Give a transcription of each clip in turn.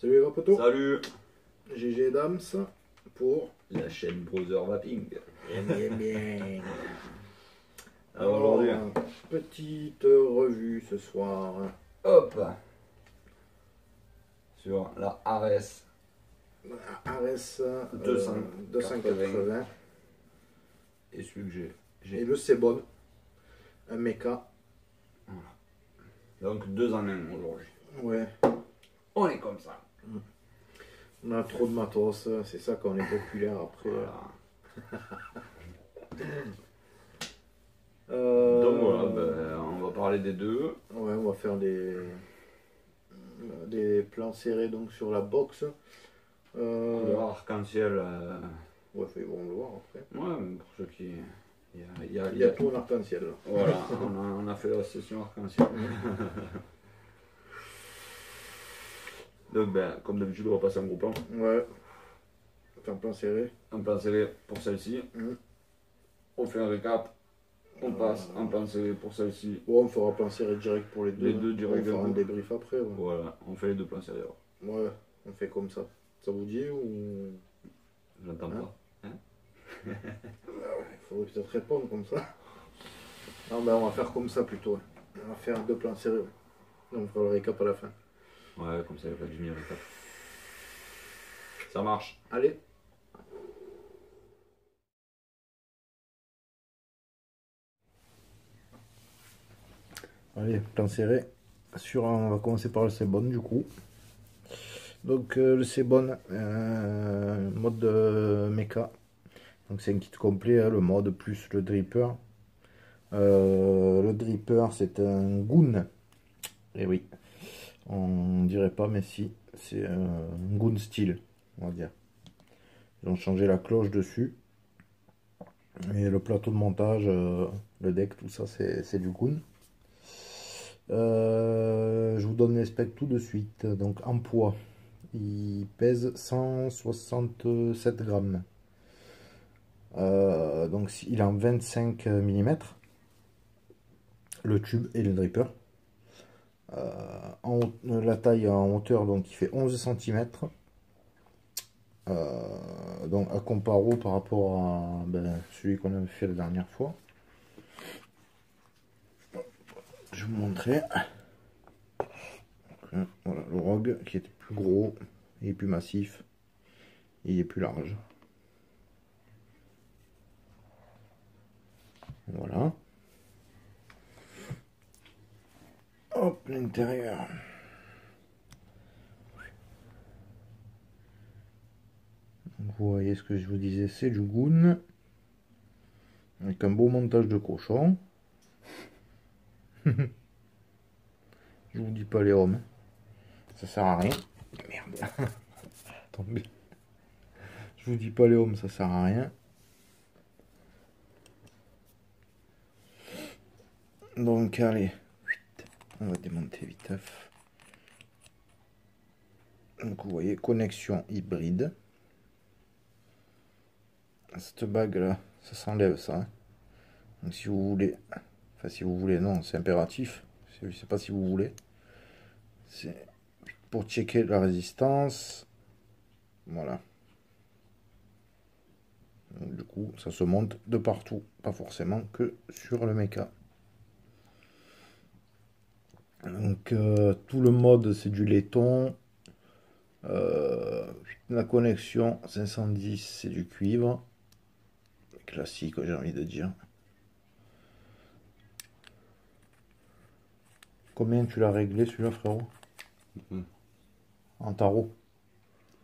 Salut les gars potos. Salut. GG Dams pour La chaîne Brother Vaping. bien bien. Alors aujourd'hui, petite revue ce soir. hop, sur la Ares Ares 280. Et celui que j'ai. Et le Sebon, un mecha. Donc 2 en 1 aujourd'hui. Ouais, On est comme ça. on a trop de matos, c'est ça quand on est populaire après. Voilà. Donc Donc voilà, on va parler des deux. Ouais, on va faire des plans serrés donc sur la box. Couleur arc-en-ciel. Ouais, ils vont le voir après. Ouais, mais pour ceux qui. Il y a tout en arc-en-ciel. Voilà, on a fait la session arc-en-ciel. Donc comme d'habitude, on va passer en groupant. Ouais. Un plan serré. Un plan serré pour celle-ci. On fait un récap. On passe un plan serré pour celle-ci. Bon, on fera plan serré direct pour les deux. Les deux direct. On fera un débrief après. Ouais. Voilà, on fait les deux plans serrés alors. Ouais, on fait comme ça. Ça vous dit ou... J'entends pas. Il faudrait peut-être répondre comme ça. Non, ben on va faire comme ça plutôt. On va faire deux plans serrés. On fera le récap à la fin. Ouais, comme ça, il n'y a pas de récap. Ça marche. Allez. Allez, plan serré. On va commencer par le Sebon du coup. Donc le Sebon, mode mecha. Donc c'est un kit complet, hein, le mode plus le dripper. Le dripper c'est un goon. Et oui, on dirait pas mais si, c'est un goon style, on va dire. Ils ont changé la cloche dessus. Et le plateau de montage, le deck, tout ça c'est du goon. Je vous donne les specs tout de suite. Donc en poids, il pèse 167 grammes. Donc il est en 25 mm, le tube et le dripper. La taille en hauteur, donc il fait 11 cm. Donc à comparo par rapport à celui qu'on avait fait la dernière fois. Je vais vous montrer. Voilà, le Rogue qui est plus gros, il est plus massif, et il est plus large. Voilà. Hop, l'intérieur. Vous voyez ce que je vous disais, c'est du goon. Avec un beau montage de cochon. Je vous dis pas les hommes. Ça sert à rien. Merde. Attendez. Je vous dis pas les hommes, ça sert à rien. Donc allez. On va démonter vite. Donc vous voyez, connexion hybride. Cette bague là, ça s'enlève ça. Hein. Donc si vous voulez, enfin si vous voulez, non, c'est impératif. Je sais pas si vous voulez. C'est pour checker la résistance. Voilà. Donc, du coup, ça se monte de partout, pas forcément que sur le mecha. Donc tout le mode c'est du laiton. La connexion 510 c'est du cuivre. Classique, j'ai envie de dire. Combien tu l'as réglé celui-là, frérot? En tarot?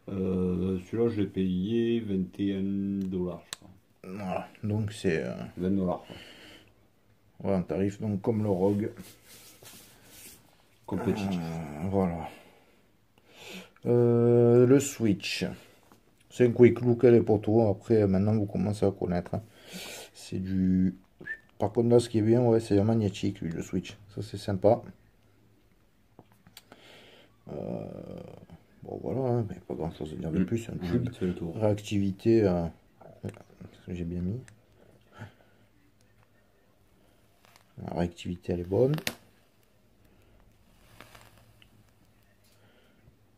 Celui-là, je l'ai payé 21 $, je crois. Voilà, donc c'est 20 $. Ouais, un tarif donc comme le Rogue. Compétitif. Voilà. Le Switch. C'est un quick look les poteaux. Après, maintenant, vous commencez à connaître. Hein. C'est du... Par contre, là, ce qui est bien, ouais, c'est un magnétique, lui, le Switch. Ça, c'est sympa. Bon, voilà, hein, mais pas grand chose à dire de plus. Un tube. Réactivité, que j'ai bien mis. La réactivité, elle est bonne.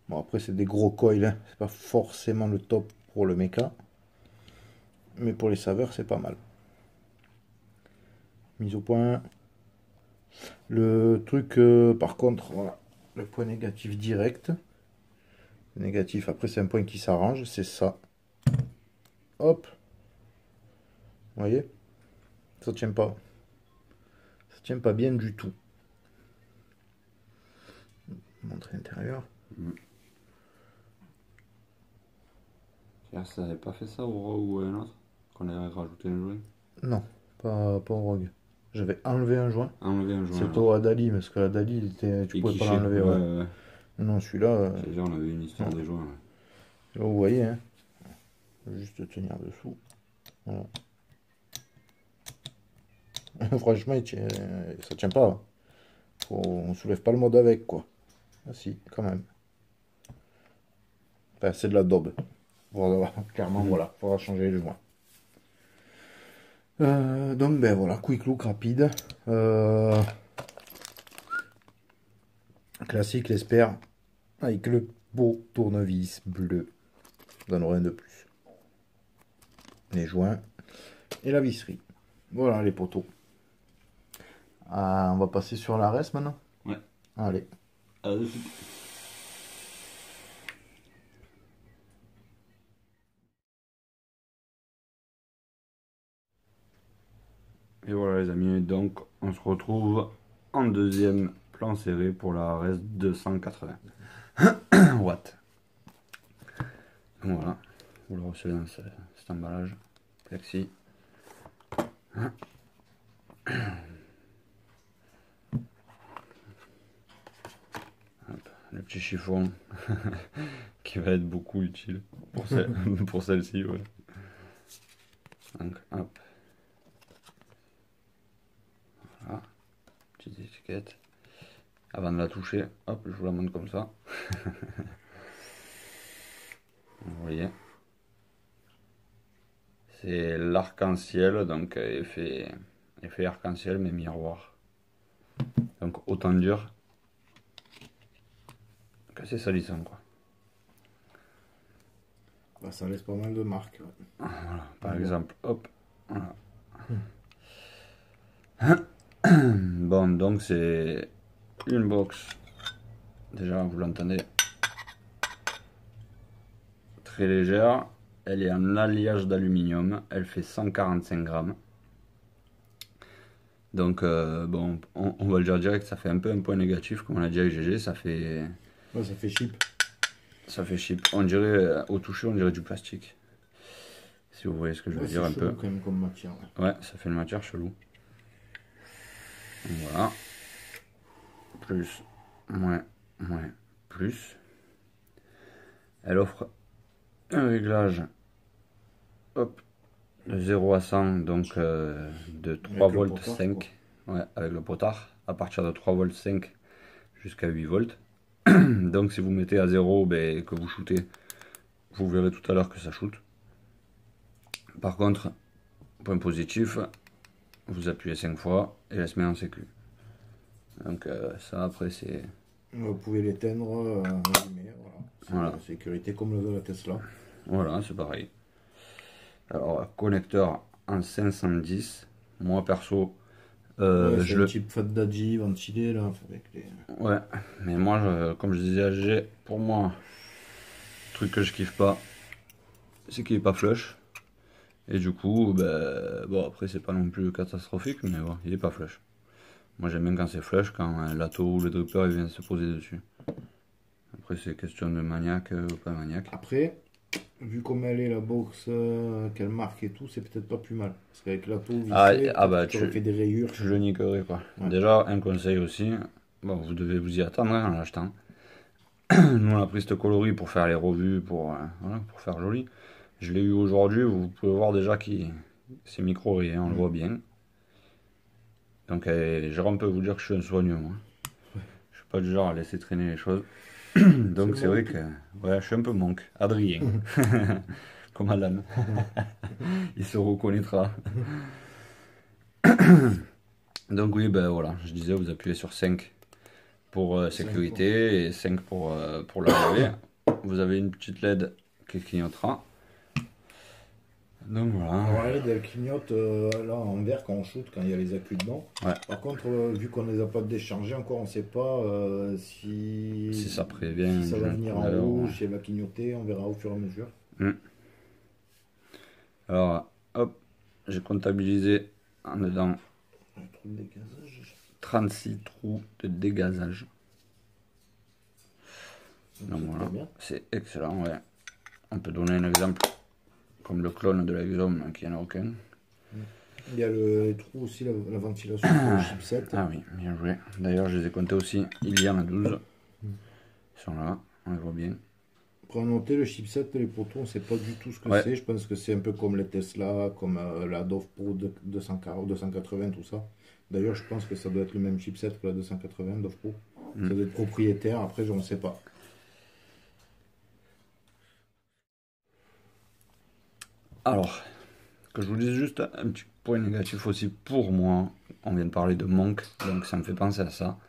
Bon, après, c'est des gros coils, hein. C'est pas forcément le top pour le méca. Mais pour les saveurs, c'est pas mal. Mise au point. Le truc, par contre, voilà, le point négatif direct. Négatif, après, c'est un point qui s'arrange, c'est ça. Hop. Vous voyez? Ça tient pas. Ça tient pas bien du tout. Montrer l'intérieur. Ça n'avait pas fait ça au Rogue ou à un autre? Qu'on avait rajouté un joint? Non, pas au Rogue. J'avais enlevé un joint. Enlevé un joint. C'est au Adali, parce que l'Adali, tu pouvais pas l'enlever. Ouais. Non, celui-là. Déjà, on avait une histoire des joints. Là, vous voyez, hein. Juste tenir dessous. Voilà. Franchement, ça tient pas. On soulève pas le mode avec, quoi. Ah si, quand même. Enfin, c'est de la daube. Voilà, clairement, voilà. Faudra changer le joint. Donc, ben voilà, quick look rapide. Classique, l'espère. Avec le beau tournevis bleu. Vous en aurez un de plus. Les joints. Et la visserie. Voilà les poteaux. On va passer sur la reste maintenant. Ouais. Allez. Et voilà les amis, donc on se retrouve en deuxième plan serré pour la RS 280 watts. Donc voilà, vous le recevez dans cet emballage plexi. Hop, le petit chiffon qui va être beaucoup utile pour celle-ci. Ouais. Donc hop. Voilà, petite étiquette. Avant de la toucher, hop, je vous la montre comme ça. Vous voyez, c'est l'arc-en-ciel, donc effet arc-en-ciel mais miroir. Donc autant dire que c'est salissant quoi. Bah, ça laisse pas mal de marques. Ouais. Voilà, par exemple, hop. Voilà. Bon, donc c'est une box. Déjà, vous l'entendez, très légère. Elle est en alliage d'aluminium. Elle fait 145 grammes. Donc, bon, on va le dire direct, ça fait un peu un point négatif, comme on l'a dit avec GG. Ça fait. Ouais, ça fait cheap. Ça fait cheap. On dirait, au toucher, on dirait du plastique. Si vous voyez ce que je veux dire un peu. Quand même comme matière. Ouais, ça fait une matière chelou. Voilà. Plus, moins, plus. Elle offre un réglage, hop, de 0 à 100, donc de 3 volts 5. Ouais, avec le potard, à partir de 3 volts 5 jusqu'à 8 volts. Donc si vous mettez à 0 ben, que vous shootez, vous verrez tout à l'heure que ça shoot. Par contre, point positif, vous appuyez 5 fois et elle se met en sécu. Donc ça après c'est... Vous pouvez l'éteindre, voilà. C'est sécurité comme le veut la Tesla. Voilà, c'est pareil. Alors, connecteur en 510. Moi perso, c'est le type Fat Daddy ventilé là. Avec les... Ouais, mais moi, comme je disais à GG, pour moi, le truc que je kiffe pas, c'est qu'il est pas flush. Et du coup, ben, bon, après, c'est pas non plus catastrophique, mais bon, il est pas flush. Moi, j'aime bien quand c'est flush, quand l'atto ou le dripper il vient se poser dessus. Après, c'est question de maniaque ou pas maniaque. Après, vu comme elle est la box, quelle marque et tout, c'est peut-être pas plus mal. Parce qu'avec l'atto, bah, tu aurais fait des rayures. Je le niquerai quoi. Ouais. Déjà, un conseil aussi, bon, vous devez vous y attendre hein, en l'achetant. Nous, on a pris ce coloris pour faire les revues, pour faire joli. Je l'ai eu aujourd'hui, vous pouvez voir déjà que c'est micro-rayé, on le voit bien. Donc, Jérôme peut vous dire que je suis un soigneux, moi. Je suis pas du genre à laisser traîner les choses. Donc, c'est vrai que ouais, je suis un peu monk. Adrien. Comme Alan. Il se reconnaîtra. Donc, oui, ben voilà, je disais, vous appuyez sur 5 pour sécurité et 5 pour l'enlever. Vous avez une petite LED qui clignotera. Donc voilà. Alors la LED elle clignote là en vert quand on shoot, quand il y a les accus dedans. Ouais. Par contre, vu qu'on les a pas déchargés encore, on sait pas si ça prévient. si ça va venir en couleur, rouge, si elle va clignoter, on verra au fur et à mesure. Alors, hop, j'ai comptabilisé en dedans Un trou de dégazage. 36 trous de dégazage. Donc C'est voilà, très bien. c'est excellent, ouais. On peut donner un exemple, comme le clone de l'Exom qui n'en a aucun. Il y a le trou aussi, la ventilation pour le chipset. Ah oui, bien joué. D'ailleurs, je les ai comptés aussi, il y en a 12. Ils sont là, on les voit bien. Pour noter le chipset, les poteaux, on ne sait pas du tout ce que Ouais. c'est. Je pense que c'est un peu comme les Tesla, comme la DovPro 240, 280, tout ça. D'ailleurs, je pense que ça doit être le même chipset que la 280 DovPro. Ça doit être propriétaire, après, je ne sais pas. Alors, que je vous dise juste un petit point négatif aussi pour moi. On vient de parler de manque, donc ça me fait penser à ça.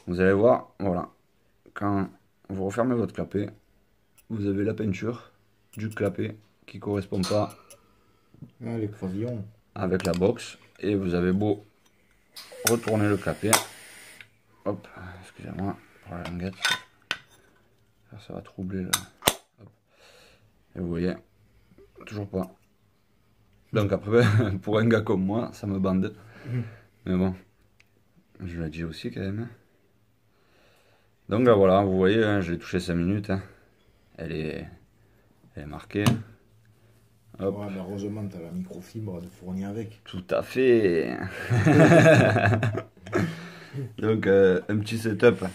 Vous allez voir, voilà. Quand vous refermez votre clapet, vous avez la peinture du clapet qui correspond pas Ah, les croisillons. avec la box. Et vous avez beau retourner le clapet. Hop, excusez-moi pour la languette. Ça va troubler le... Hop. Et vous voyez, toujours pas. Donc après, pour un gars comme moi, ça me bande. Mais bon, je l'ai dit aussi quand même. Donc là voilà, vous voyez, hein, je l'ai touché 5 minutes. Hein. Elle est marquée. Hop. Ouais, mais heureusement, tu as la microfibre de fournir avec. Tout à fait. Donc un petit setup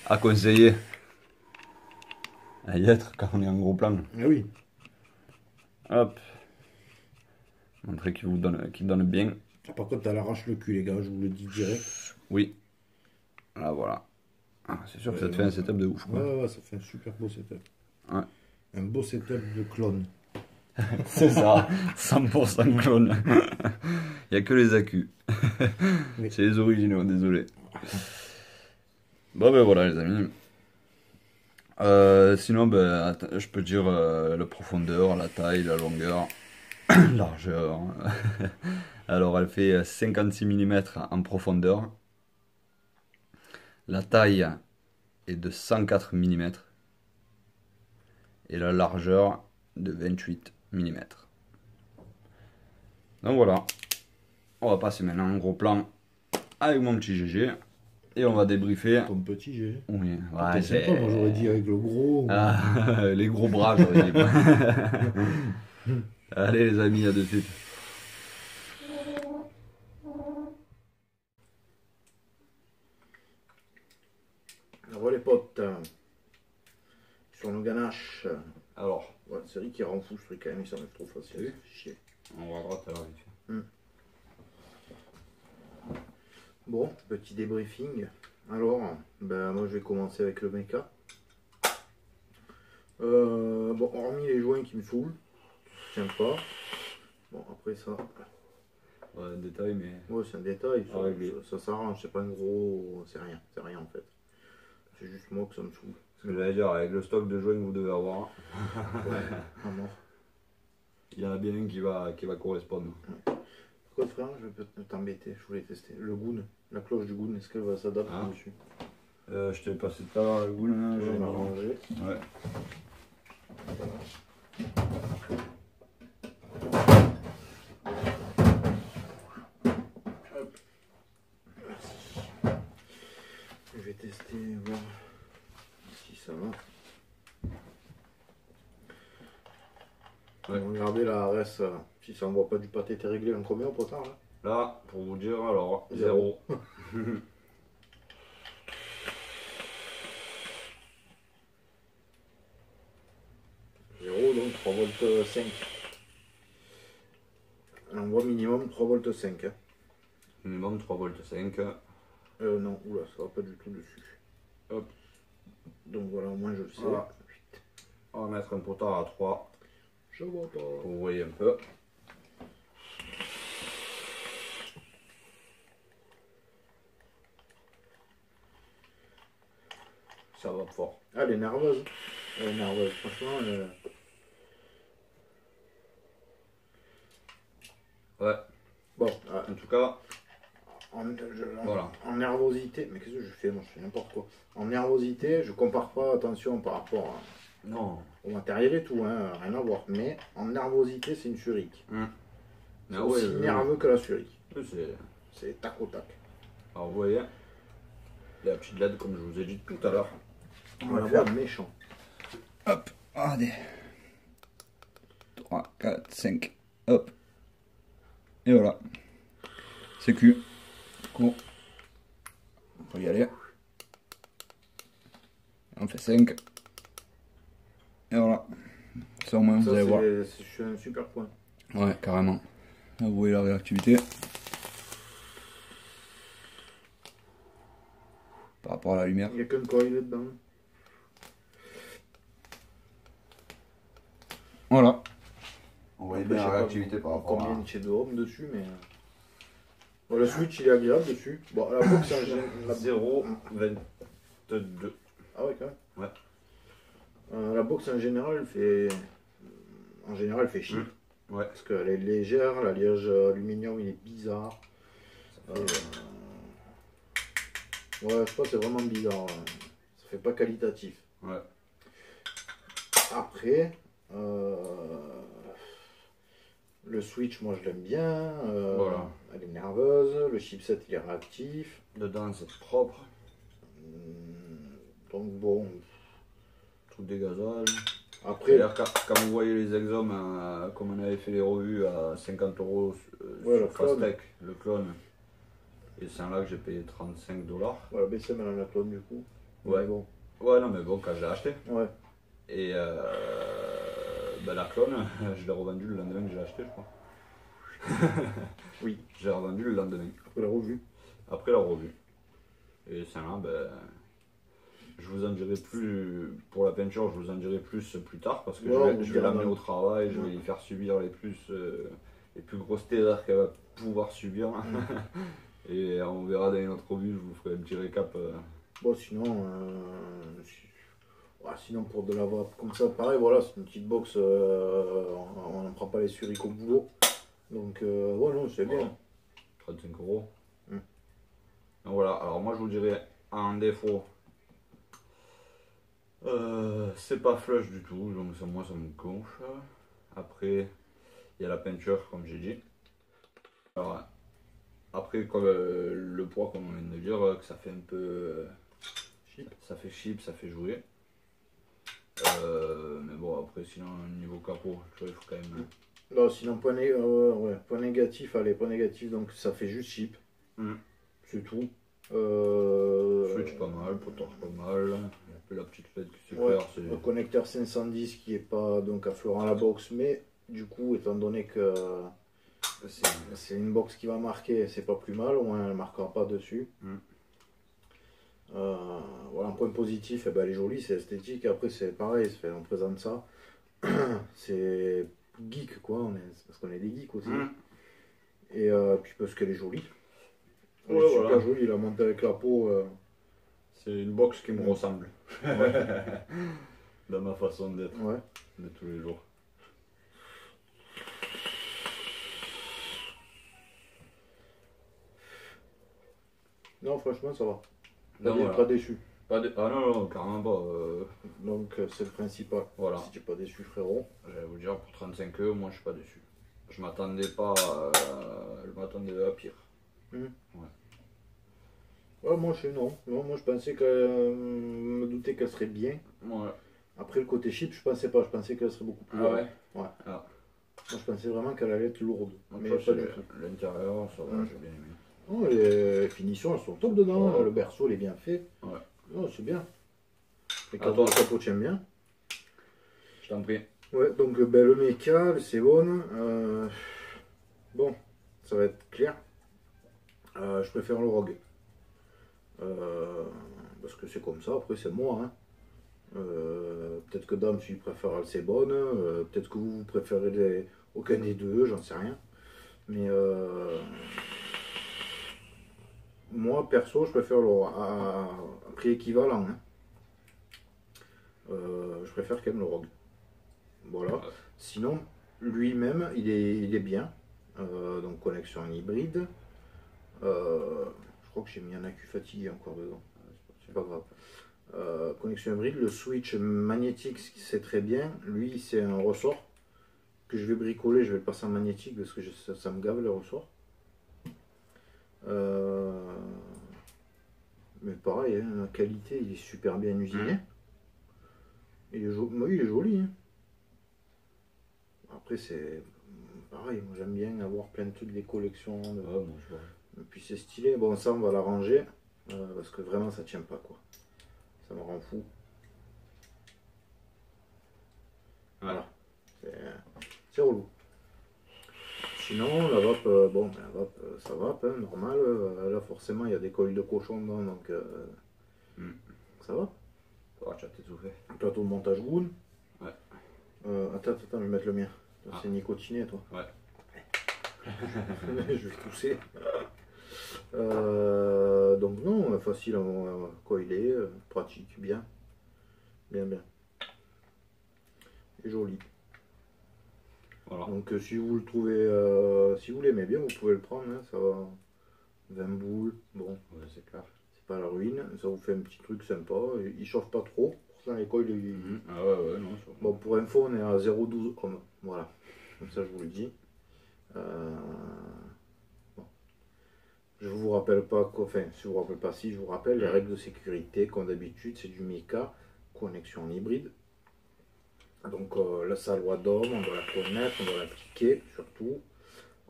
à conseiller. À y être quand on est en gros plan. Ah oui. Hop. Montrer qu'il donne bien. Par contre, elle arrache le cul, les gars, je vous le dis direct. Oui. Là voilà. Ah, c'est sûr que ça te fait un setup de ouf. Quoi. Ouais, ça fait un super beau setup. Ouais. Un beau setup de clone. C'est ça, 100% clone. Il n'y a que les accus. Oui. C'est les originaux, désolé. Bon ben voilà les amis. Sinon ben, je peux dire la profondeur, la taille, la longueur, largeur. Alors elle fait 56 mm en profondeur. La taille est de 104 mm. Et la largeur de 28 mm. Donc voilà. On va passer maintenant en gros plan avec mon petit GG. Et on va débriefer. Ton petit G. Oui, Ouais, c'est pas, moi j'aurais dit avec le gros. Ah, les gros bras, j'aurais dit. Allez les amis, à de suite. Alors les potes, sur nos ganaches. Alors, Ouais, c'est vrai qui rend fou ce truc quand même, il s'enlève trop facile. Chier. on va à droite alors. Bon, petit débriefing. Alors, ben moi je vais commencer avec le mecha. Bon, hormis les joints qui me saoulent, je tiens pas. Bon, après ça, Ouais, un détail, mais. ouais, c'est un détail, Ah, régler. ça s'arrange, c'est pas un gros. C'est rien en fait. C'est juste moi que ça me saoule. Ce que j'allais dire, avec le stock de joints que vous devez avoir, Ouais, à mort. il y en a bien un qui va correspondre. Quoi frère, je vais peut-être t'embêter, je voulais tester. Le goon, la cloche du goon, est-ce qu'elle va s'adapter dessus? Je t'ai passé tout à l'heure le goût, là. Ouais, on a rangé. Ouais. Hop. Je vais tester, voir si ça va. Ouais. Regardez la RS, si ça envoie pas du pâté, t'es réglé en combien au potard là? Là, pour vous dire, alors, Zéro. 0. Zéro, donc 3 volts 5. On voit minimum 3 volts 5. Hein. Minimum 3 volts 5. Non, oula, ça va pas du tout dessus. Hop. Donc voilà, au moins je le sais. Voilà. On va mettre un potard à 3 Je vois pas. pour vous voyez un peu. Ça va fort. Ah, elle est nerveuse. Elle est nerveuse, franchement. Ouais. Bon, En tout cas, voilà. En nervosité, mais qu'est-ce que je fais? Moi, je fais n'importe quoi. En nervosité, je compare pas, attention, par rapport Non. au matériel et tout, hein, rien à voir. Mais en nervosité, c'est une Zurich. C'est aussi nerveux que la Zurich. C'est tac au tac. Alors, vous voyez, la petite LED, comme je vous ai dit tout à l'heure. On va la voir méchant. Hop, allez. 3, 4, 5, hop. Et voilà. C'est cul. Cool. On peut y aller. On fait 5. Et voilà. Ça au moins vous allez voir. C'est un super point. Ouais, carrément. Là, vous voyez la réactivité. Par rapport à la lumière. Il n'y a qu'un coil dedans. Voilà. On voit bien la réactivité par rapport combien de chez de Home dessus, mais. Bon, le switch il est agréable dessus. Bon, la box en général. 0,22. Ah ouais, quand même. Ouais. La box en général, elle fait. En général, elle fait chier. Ouais. Parce qu'elle est légère, l'alliage aluminium il est bizarre. Ouais, je sais pas, c'est vraiment bizarre. Ça fait pas qualitatif. Ouais. Après, le switch, moi je l'aime bien. Voilà. Elle est nerveuse. Le chipset il est réactif. Dedans c'est propre. Donc bon. Tout dégazage. Après, quand vous voyez les exomes, comme on avait fait les revues à 50 € le sur Fastech, le clone. Et c'est là que j'ai payé 35 $. Voilà, BCM elle en a clone du coup. Ouais. Mais bon. Ouais, non, mais bon, quand je l'ai acheté. Ouais. Et ben, la clone, je l'ai revendue le lendemain que j'ai acheté, je crois. Oui. Je l'ai revendue le lendemain. Après la revue. Après la revue. Et celle-là, ben, je vous en dirai plus, pour la peinture, je vous en dirai plus tard parce que je vais l'amener au travail, je vais lui faire subir les plus grosses terreurs qu'elle va pouvoir subir. Et on verra dans une autre revue, je vous ferai un petit récap. Bon, sinon, sinon pour de la vape comme ça, pareil, voilà, c'est une petite box, on n'en prend pas les Zurich au boulot. Donc, ouais, non, c'est bien. 35 €. Donc voilà, alors moi je vous dirais en défaut, c'est pas flush du tout, donc moi ça me gonfle. Après, il y a la peinture, comme j'ai dit. Alors, après, comme le poids, comme on vient de dire, que ça fait un peu chip, ça fait chip, ça fait jouer. Mais bon, après, sinon, niveau capot, tu vois, il faut quand même. Non, sinon, point négatif, allez, point négatif, donc ça fait juste chip. C'est tout. Switch pas mal, potage pas mal, un peu la petite LED qui se perd. Le connecteur 510 qui est pas donc affleurant à la box, mais du coup, étant donné que c'est une box qui va marquer, c'est pas plus mal, au moins elle ne marquera pas dessus. Voilà, un point positif, eh ben, elle est jolie, c'est esthétique. Après, c'est pareil, on présente ça. C'est geek, quoi, parce qu'on est des geeks aussi. Et puis parce qu'elle est jolie. Elle est super jolie, la montée avec la peau. C'est une box qui me ressemble. Dans ma façon d'être de tous les jours. Non, franchement, ça va. Pas déçu. Ah non, carrément pas. Donc, c'est le principal. Voilà. Si tu n'es pas déçu, frérot. J'allais vous dire, pour 35 €, moi je suis pas déçu. Je m'attendais pas je m'attendais à pire. Ouais, moi je pensais que me doutais qu'elle serait bien. Ouais. Après le côté chip, je pensais pas, je pensais qu'elle serait beaucoup plus lourde. Ouais. Moi je pensais vraiment qu'elle allait être lourde. Donc mais ça, pas du tout. L'intérieur, ça va, j'ai bien aimé. Oh, les finitions elles sont top dedans, le berceau il est bien fait. Ouais. Oh, c'est bien. Les capot tiennent bien. Je t'en prie. Ouais, donc le méca, le Sebon, bon, ça va être clair. Je préfère le Rogue. Parce que c'est comme ça, après c'est moi. Hein. Peut-être que Dame, tu préfères le Sebon, peut-être que vous préférez aucun des deux, j'en sais rien. Mais moi, perso, je préfère le à prix équivalent. Hein. Je préfère quand même le Rogue. Voilà. Ouais. Sinon, lui-même, il est bien. Donc connexion en hybride. Je crois que j'ai mis un accu fatigué encore dedans. C'est pas grave. Connexion hybride, le switch magnétique, c'est très bien. Lui, c'est un ressort que je vais bricoler. Je vais le passer en magnétique parce que ça me gave le ressort. Mais pareil, hein, la qualité, il est super bien usiné. Il est joli. Hein. Après, c'est pareil, moi j'aime bien avoir plein de trucs des collections. Et puis c'est stylé. Bon, ça, on va l'arranger parce que vraiment, ça tient pas quoi. Ça me rend fou. Voilà. C'est relou. Sinon, la vape, bon, la vape, ça vape, hein, normal. Là, forcément, il y a des coils de cochon dedans, donc ça va. Oh, tu as tout fait. Plateau de montage Goon. Ouais. Attends, je vais mettre le mien. C'est nicotiné, toi. Ouais. Je vais tousser. Donc non, facile à coiler, pratique, bien. Bien. Et joli. Voilà. Donc si vous le trouvez, si vous l'aimez bien, vous pouvez le prendre, hein, ça va. 20 boules, bon, Ouais, c'est clair. c'est pas la ruine, ça vous fait un petit truc sympa, il chauffe pas trop, pour ça les coils, Ah ouais, non. Bon, pour info, on est à 0,12 ohms, voilà, comme ça je vous le dis. Bon. Je vous rappelle pas, enfin, si je vous rappelle pas, si je vous rappelle, les règles de sécurité, comme d'habitude, c'est du Mica, connexion en hybride. Donc sa loi d'Ohm, on doit la connaître, on doit l'appliquer surtout.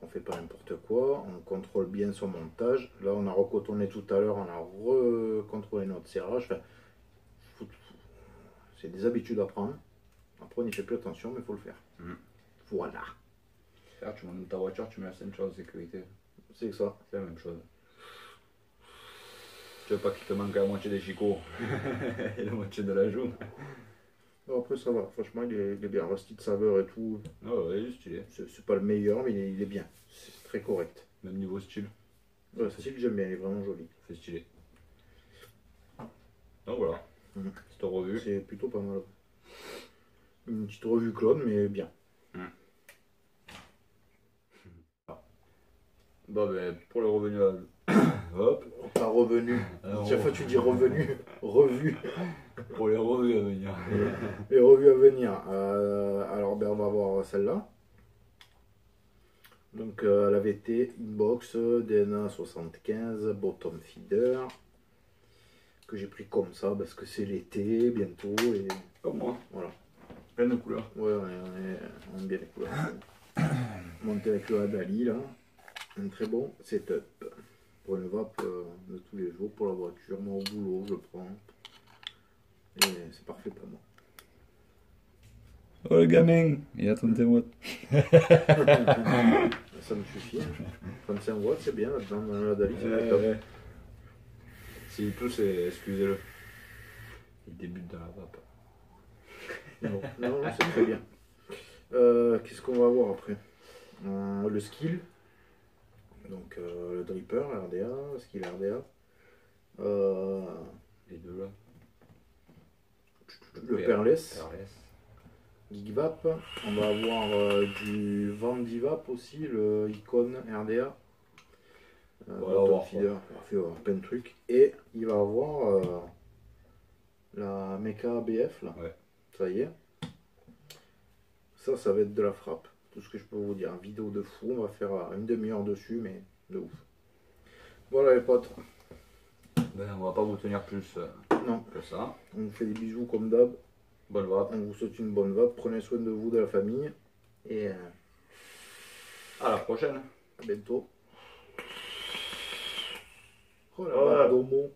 On fait pas n'importe quoi, on contrôle bien son montage. Là, on a recotonné tout à l'heure, on a recontrôlé notre serrage. Enfin, c'est des habitudes à prendre. Après, on n'y fait plus attention, mais il faut le faire. Voilà. Là, tu montes dans ta voiture, tu mets la ceinture de sécurité. C'est ça. C'est la même chose. Tu veux pas qu'il te manque la moitié des chicots et la moitié de la joue. Non, après, ça va. Franchement, il est bien. Resti de saveur et tout. Ah ouais, il est stylé. C'est pas le meilleur, mais il est bien. C'est très correct. Même niveau style. Le style, j'aime bien. Il est vraiment joli. C'est stylé. Donc voilà. Cette revue. C'est plutôt pas mal. Une petite revue clone, mais bien. Bon, ben, pour les revenus hop. Pas revenu. Chaque fois tu dis revenu, revue. Pour les revues à venir. Les revues à venir. Alors ben, on va voir celle-là. Donc la VT Inbox DNA 75 Bottom Feeder. Que j'ai pris comme ça parce que c'est l'été bientôt. Et Comme moi. voilà. Plein de couleurs. Ouais, on aime bien les couleurs. Monté avec le Adali là. Un très bon setup. Pour une vape de tous les jours, pour la voiture, moi au boulot, je le prends. Et c'est parfait pour moi. Oh le gamin, il a 31 watts. Ça me suffit. 35 watts, c'est bien là-dedans, dans la Dali, c'est Ouais, top. ouais. S'il tousse, excusez-le. Il débute dans la vape. Non, c'est très bien. Qu'est-ce qu'on va voir après? Le skill. Donc le dripper, RDA, skill RDA. Les deux là. Le Perless. Perless. Geekvap. On va avoir du Vandivap aussi, le Icon RDA. Voilà, on va Feeder, on va faire plein de trucs. Et il va avoir la Mecha BF là. Ouais. Ça y est. Ça va être de la frappe. Tout ce que je peux vous dire. Vidéo de fou. On va faire une demi-heure dessus, mais de ouf. Voilà les potes. Ben, on va pas vous tenir plus Non. que ça. On vous fait des bisous comme d'hab. Bonne vape. On vous souhaite une bonne vape. Prenez soin de vous, de la famille. Et À la prochaine. à bientôt. Oh la Ouais. vape d'homo.